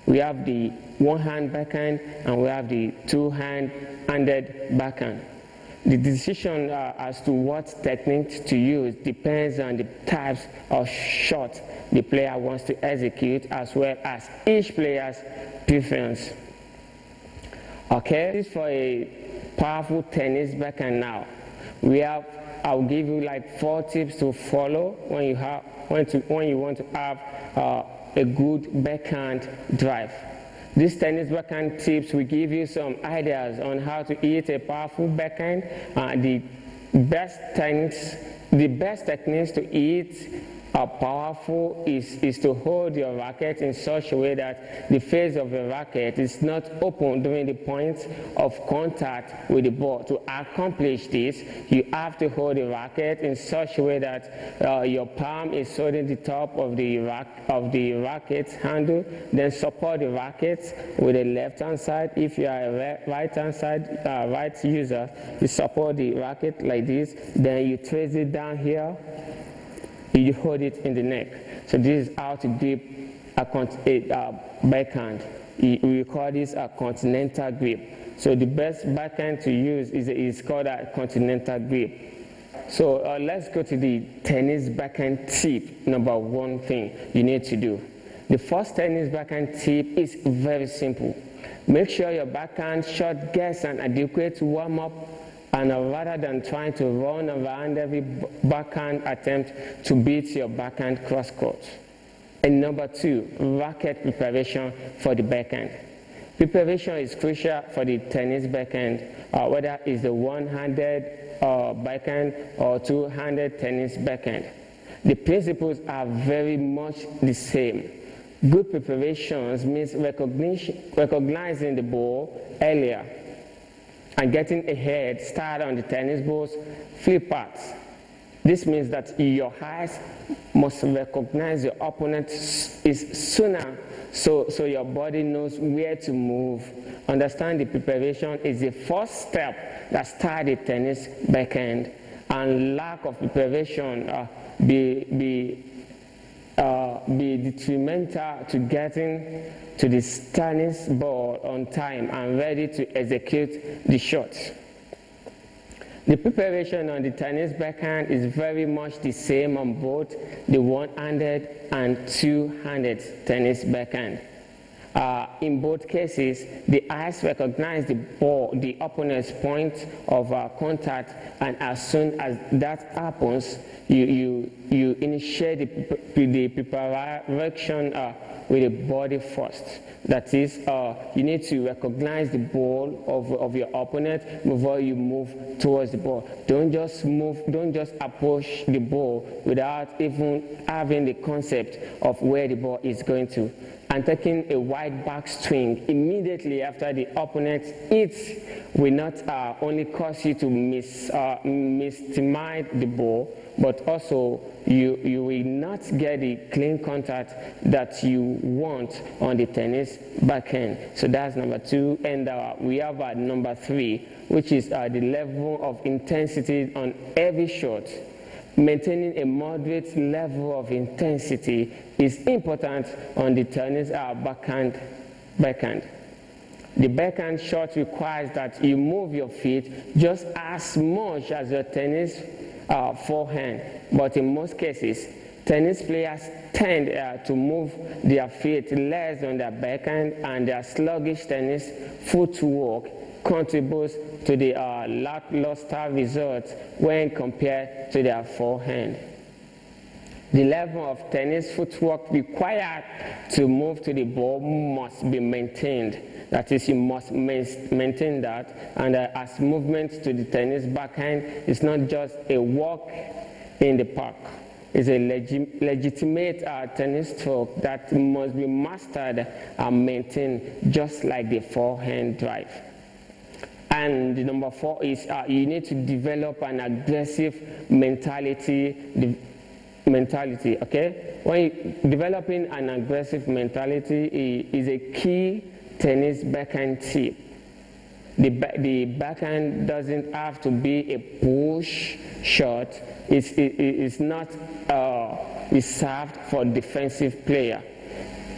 S8: We have the one-hand backhand and we have the two-handed backhand. The decision as to what technique to use depends on the types of shot the player wants to execute, as well as each player's preference. Okay, this is for a powerful tennis backhand now. I'll give you like 4 tips to follow when you want to have a good backhand drive. These tennis backhand tips will give you some ideas on how to hit a powerful backhand. The best techniques to hit powerful is to hold your racket in such a way that the face of the racket is not open during the point of contact with the ball. To accomplish this, you have to hold the racket in such a way that your palm is holding the top of the racket handle, then support the racket with the left hand side. If you are a right user, you support the racket like this, then you trace it down here. You hold it in the neck. So this is how to grip a backhand. We call this a continental grip. So the best backhand to use is called a continental grip. So let's go to the tennis backhand tip. Number 1 thing you need to do. The first tennis backhand tip is very simple. Make sure your backhand shot gets an adequate warm-up, and rather than trying to run around every backhand attempt to beat your backhand cross-court. And number 2, racket preparation for the backhand. Preparation is crucial for the tennis backhand, whether it's the one-handed backhand or two-handed tennis backhand. The principles are very much the same. Good preparations means recognizing the ball earlier and getting a head start on the tennis ball's flip paths. This means that your eyes must recognize your opponent is sooner, so your body knows where to move. Understand the preparation is the first step that starts the tennis backhand, and lack of preparation be detrimental to getting to the tennis ball on time and ready to execute the shot. The preparation on the tennis backhand is very much the same on both the one-handed and two-handed tennis backhand. In both cases, the eyes recognize the ball, the opponent's point of contact, and as soon as that happens, you initiate the preparation with the body first. That is, you need to recognize the ball of your opponent before you move towards the ball. Don't just approach the ball without even having the concept of where the ball is going to. And taking a wide backswing immediately after the opponent hits will not only cause you to mistime the ball, but also you will not get the clean contact that you want on the tennis backhand. So that's number 2. And we have number 3, which is the level of intensity on every shot. Maintaining a moderate level of intensity is important on the tennis backhand. The backhand shot requires that you move your feet just as much as your tennis forehand, but in most cases, tennis players tend to move their feet less on their backhand, and their sluggish tennis footwork contributes to the lackluster results when compared to their forehand. The level of tennis footwork required to move to the ball must be maintained. That is, you must maintain that. And as movement to the tennis backhand is not just a walk in the park. It's a legitimate tennis stroke that must be mastered and maintained just like the forehand drive. And the number 4 is you need to develop an aggressive mentality, okay? Developing an aggressive mentality is a key tennis backhand tip. The backhand doesn't have to be a push shot. It's not reserved for defensive player.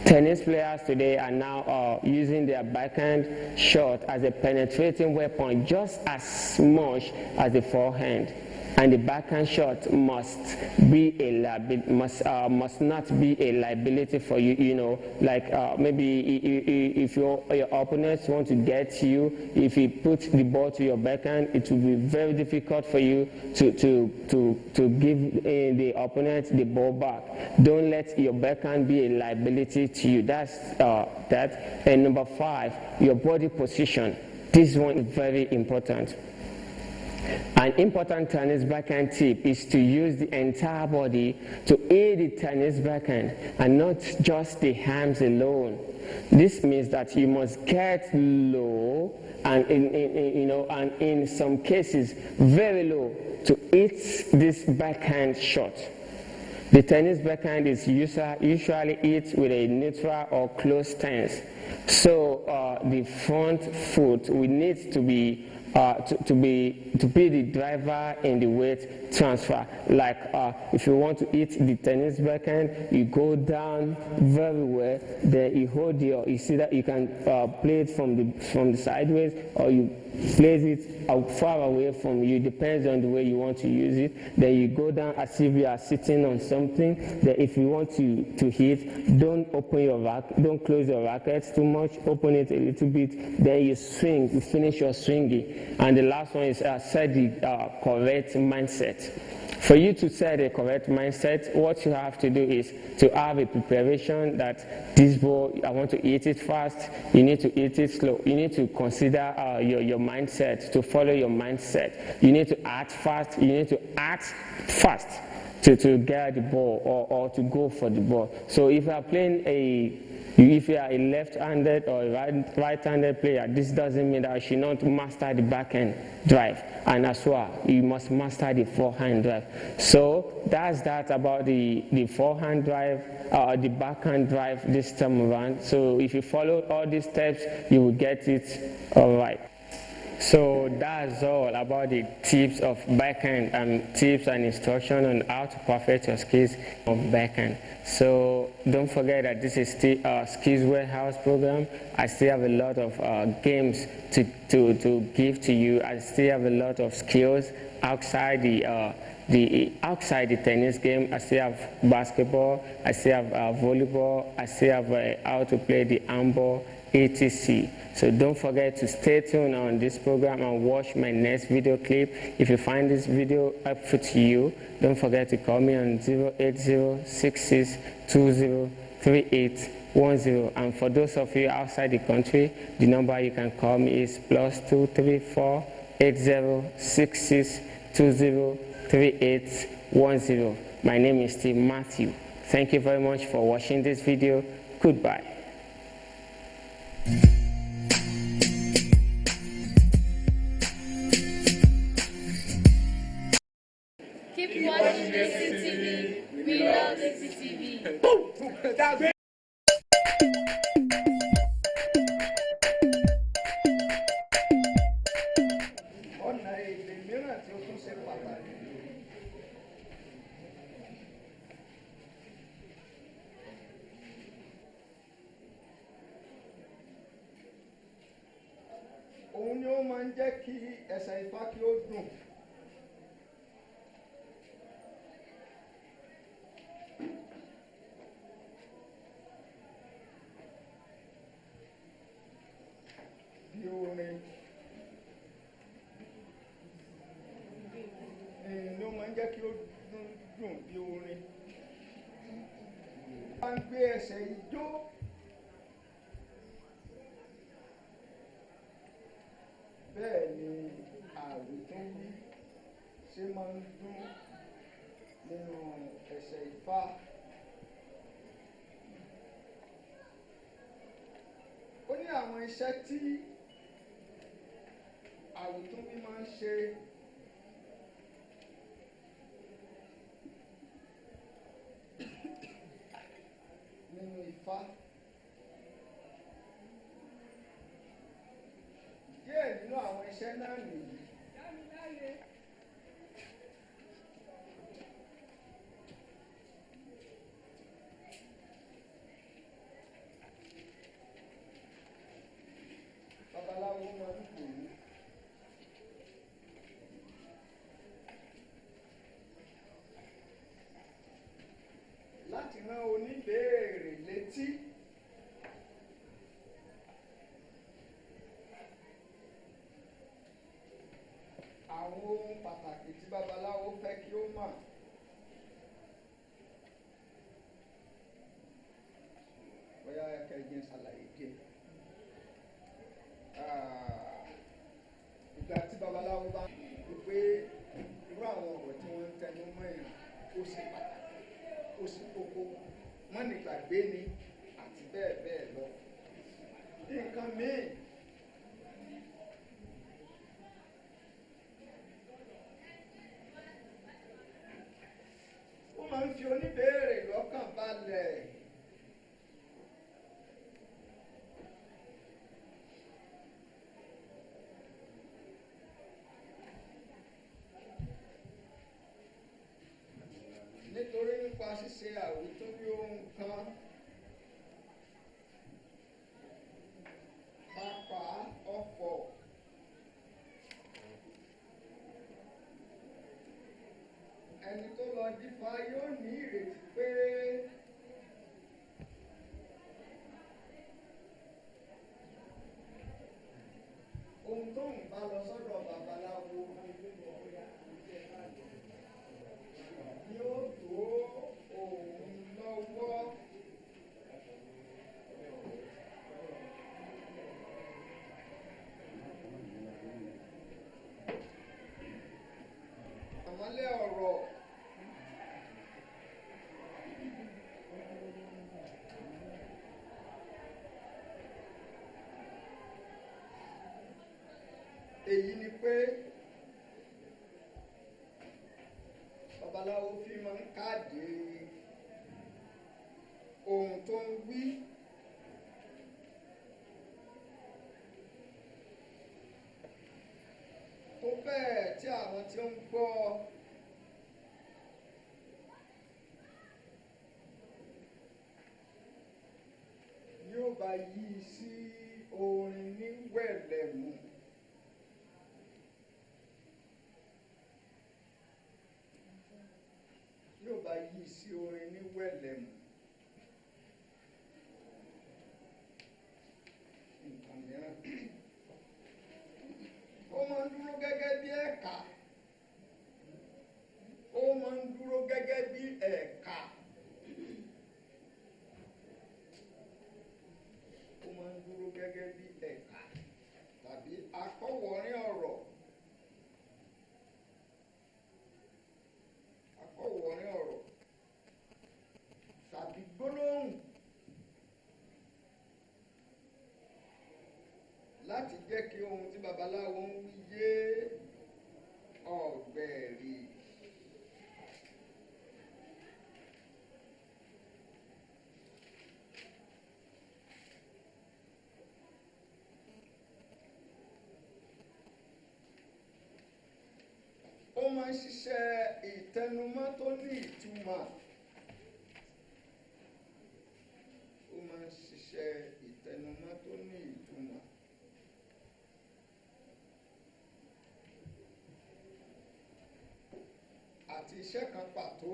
S8: Tennis players today are now using their backhand shot as a penetrating weapon just as much as the forehand. And the backhand shot must not be a liability for you. You know, like maybe if your opponents want to get you, if you put the ball to your backhand, it will be very difficult for you to give the opponent the ball back. Don't let your backhand be a liability to you. That's that. And number 5, your body position. This one is very important. An important tennis backhand tip is to use the entire body to aid the tennis backhand and not just the arms alone. This means that you must get low and in some cases very low to hit this backhand shot. The tennis backhand is usually hit with a neutral or close stance. So the front foot will need to be the driver in the weight transfer. Like if you want to hit the tennis backhand, you go down very well. Then you hold you see that you can play it from the sideways, or you place it far away from you. Depends on the way you want to use it. Then you go down as if you are sitting on something. Then if you want to hit, don't open your don't close your rackets too much. Open it a little bit. Then you swing. You finish your swinging. And the last one is set the correct mindset. For you to set a correct mindset, what you have to do is to have a preparation that this ball, I want to hit it fast, you need to hit it slow. You need to consider your mindset, to follow your mindset. You need to act fast, you need to act fast to get the ball or to go for the ball. So if you are playing if you are a left-handed or a right-handed player, this doesn't mean that you should not master the backhand drive. And as well, you must master the forehand drive. So that's that about the forehand drive, the backhand drive this time around. So if you follow all these steps, you will get it all right. So that's all about the tips of backhand and tips and instruction on how to perfect your skills of backhand. So don't forget that this is still a Skills Warehouse program. I still have a lot of games to give to you. I still have a lot of skills outside outside the tennis game. I still have basketball, I still have volleyball, I still have how to play the handball, etc. So don't forget to stay tuned on this program and watch my next video clip. If you find this video helpful to you, don't forget to call me on 08066203810. And for those of you outside the country, the number you can call me is +234 8066203810. My name is Steve Matthew. Thank you very much for watching this video. Goodbye.
S3: Keep watching DC TV. We love DC TV.
S6: Òun ni ó máa ń jẹ́ kí ẹsẹ̀ ifá kí ó dùn. Bí orin ni ó máa ń jẹ́ kí ó dùn bí orin. Wọ́n á gbé ẹsẹ̀ ijó. Bẹ́ẹ̀ ni àwítúnwí ṣe máa ń dún nínú ẹsẹ̀ ifá. Ó ní àwọn iṣẹ́ tí àwítúnwí máa ń ṣe nínú ifá. Díẹ̀ nínú àwọn iṣẹ́ náà nìyí.
S9: wọ́n máa ń pè é. Láti rán oníbéèrè létí àwọn ohun pàtàkì tí babaláwo fẹ́ kí ó mọ̀. Bóyá kẹ́jẹ́ ṣàlàyé díẹ̀. Ìgbà tí babaláwo bá ń pè irú àwọn ọ̀rọ̀ tí wọ́n ń tẹnu mọ́ yìí ó ṣe pàtàkì, ó ṣe kókó, mọ́nìgbàgbé ni àti bẹ́ẹ̀ bẹ́ẹ̀ lọ. Nǹkan míì ó máa ń fi oníbéèrè lọ́kàn balẹ̀. Nítorí nípa ṣíṣe àwítúnwí ohun kan, pàápàá ọ̀fọ̀, ẹni tó lọ dífá yóò ní ìrètí pé ohun tó ń bá lọ sọ́dọ̀ babaláwo yóò tó òun lọ́wọ́. Àmọ́lẹ̀ ọ̀rọ̀ èyí ni pé babaláwo fi máa ń káàdì ohun tó ń wí. Tó bẹ́ẹ̀ tí àwọn tí ó ń gbọ́ yóò bá yí sí orin ní wẹ̀lẹ̀mú. Yóò bá yí sí orin ní wẹ̀lẹ̀mú. Nǹkan mìíràn. Ó máa ń dúró gẹ́gẹ́ bí ẹ̀ka. Ó máa ń dúró gẹ́gẹ́ bí ẹ̀ka. Ó máa ń dúró gẹ́gẹ́ bí ẹ̀ka tàbí akọ̀wọ̀rin ọ̀rọ̀. Akọ̀wọ̀rin ọ̀rọ̀ tàbí gbólóhùn láti jẹ́ kí ohun tí babaláwo ń wí yé ọ̀gbẹ̀rì. Ó máa ń ṣiṣẹ́ ìtẹnumọ́ tó ní ìtumọ̀. Ó máa ń ṣiṣẹ́ ìtẹnumọ́ tó ní ìtumọ̀. Àti iṣẹ́ kan pàtó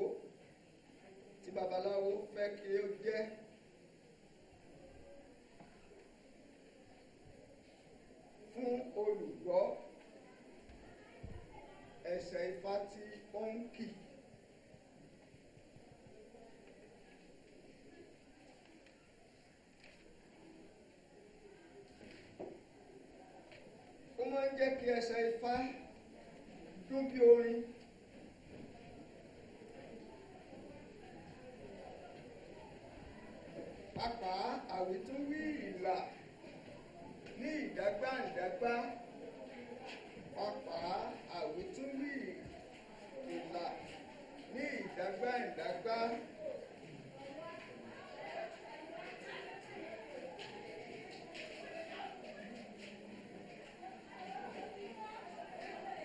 S9: tí babaláwo fẹ́ kí ó jẹ́. Fún olùgbọ́ ẹsẹ̀ Ifá tí ó ń kì. Ó máa ń jẹ́ kí ẹsẹ̀ Ifá dún bí orin. Pàápàá àwítúnwí ìlà ní ìdágbàǹdágbá. Pàápàá àwítúnwí ìlà ní ìdágbàǹdágbá.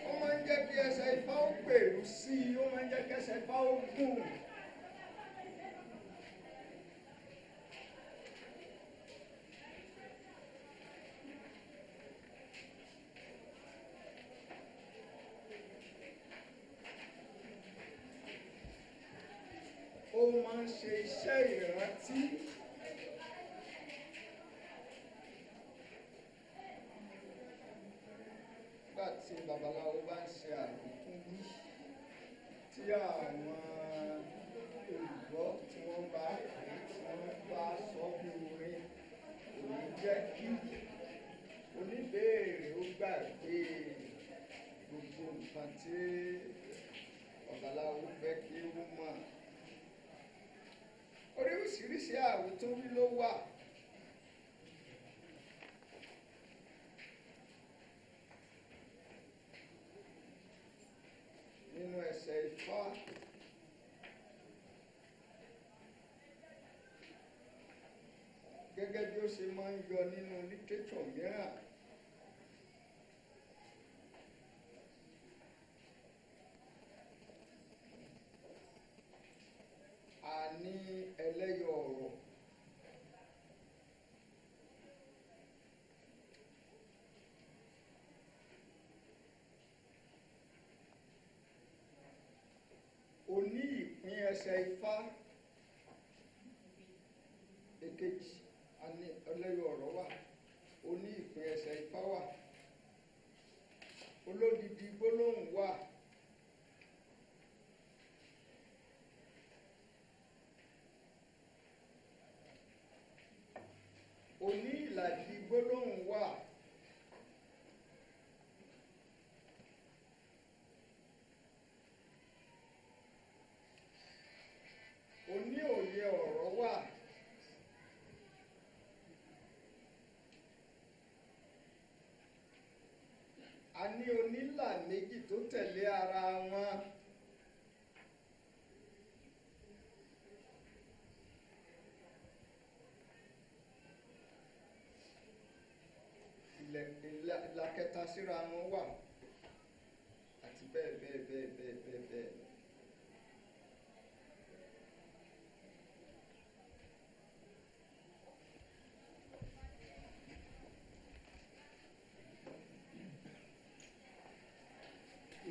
S9: Ó máa ń jẹ́ kí ẹsẹ̀ Ifá ó gbèrú sí i, ó máa ń jẹ́ kí ẹsẹ̀ Ifá ó gùn. máa ń ṣe iṣẹ́ ìrántí. Nígbà tí babaláwo bá ń ṣe àbùkún tí àwọn olùgbọ́ tí wọ́n bá sọ bí orin kò ní jẹ́ kí oníbèèrè ó gbàgbé gbogbo nǹkan tí babaláwo fẹ́ kí ó mọ̀. Oríṣiríṣi àwítúnwí ló wà. Nínú ẹsẹ̀ Ifá gẹ́gẹ́ bí ó ṣe máa ń yọ nínú lítréṣọ̀ mìíràn. A ní ẹlẹ́yọ̀ ọ̀rọ̀. Oní ìpín ẹsẹ̀ Ifá èkejì, a ní ẹlẹ́yọ̀ ọ̀rọ̀ wà. Oní ìpín ẹsẹ̀ Ifá wà. Olódìdí gbólóhùn wà. Oní ìlàjì gbólóhùn wà. Oní òye ọ̀rọ̀ wà. A ní onílà méjì tó tẹ̀lé ara wọn. Ìlà kẹta síra wọn wà àti bẹ́ẹ̀ bẹ́ẹ̀ bẹ́ẹ̀ bẹ́ẹ̀ bẹ́ẹ̀ bẹ́ẹ̀.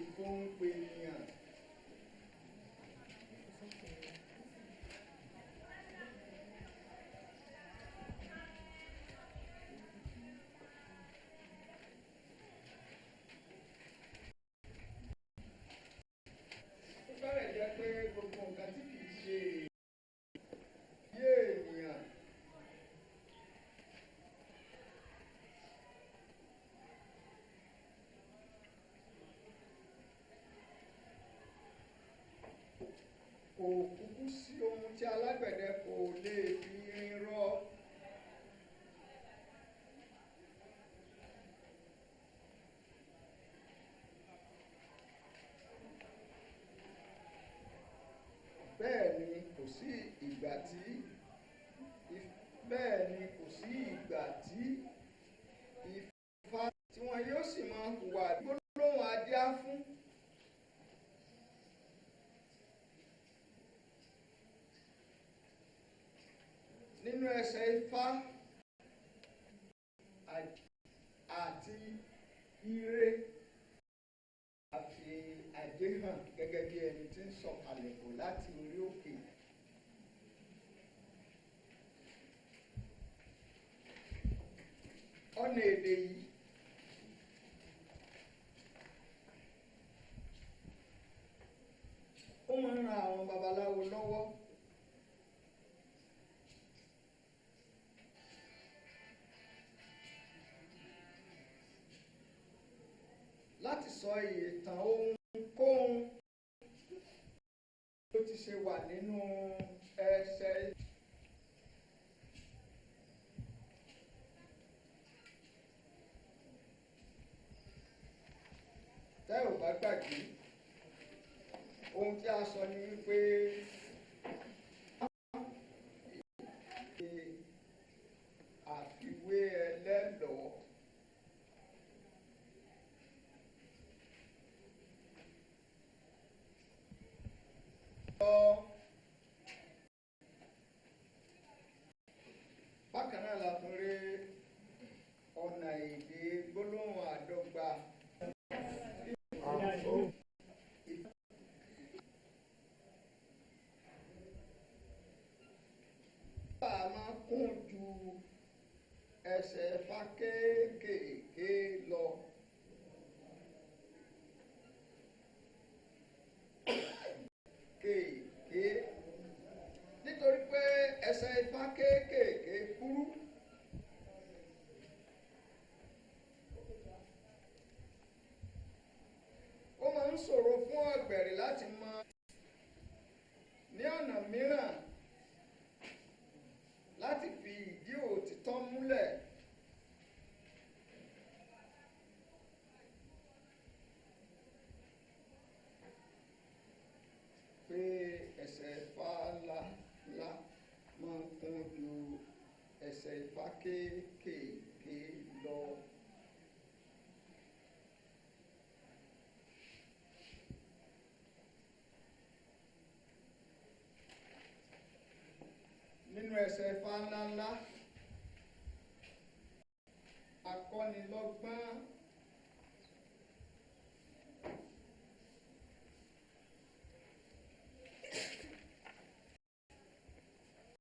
S9: Ìfúnpè ènìyàn. Ó fẹ́rẹ̀ jẹ́ pé gbogbo nǹkan tí kìí ṣe yé ènìyàn kò kúkú sí ohun tí alágbẹ̀dẹ kò lè fi irin rọ. Bẹ́ẹ̀ ni kò sí ìgbà tí Ifá tí wọn yóò sì máa hùwà gbólóhùn adíá fún. Nínú ẹsẹ̀ Ifá àti ire àfi Ajé hàn gẹ́gẹ́ bí ẹni tí ń sọ̀kalẹ̀ bọ̀ láti orí òkè. Ọ̀nà èdè yìí ó máa ń ran àwọn babaláwo lọ́wọ́ láti sọ ìtàn ohunkóhun tó ti ṣe wà nínú ẹsẹ̀. Tẹ́ ò bá gbàgbé ohun tí a sọ ni wípé àfiwé ẹlẹ́lọ́ọ̀. Bákan náà la tún rí ọ̀nà èdè gbólóhùn àdọ́gba. ẹsẹ̀ Ifá kéékèèké lọ. Kéèké nítorí pé ẹsẹ̀ Ifá kéékèèké kúrú. Ó máa ń ṣòro fún ọ̀gbẹ̀rì láti mọ ní ọ̀nà mìíràn láti fi ìdí òtítọ́ múlẹ̀. Pé ẹsẹ̀ Ifá ńlá máa ń kún ju ẹsẹ̀ Ifá kéékèèké lọ. Nínú ẹsẹ̀ Ifá ńláńlá, akọ́nilọ́gbọ́n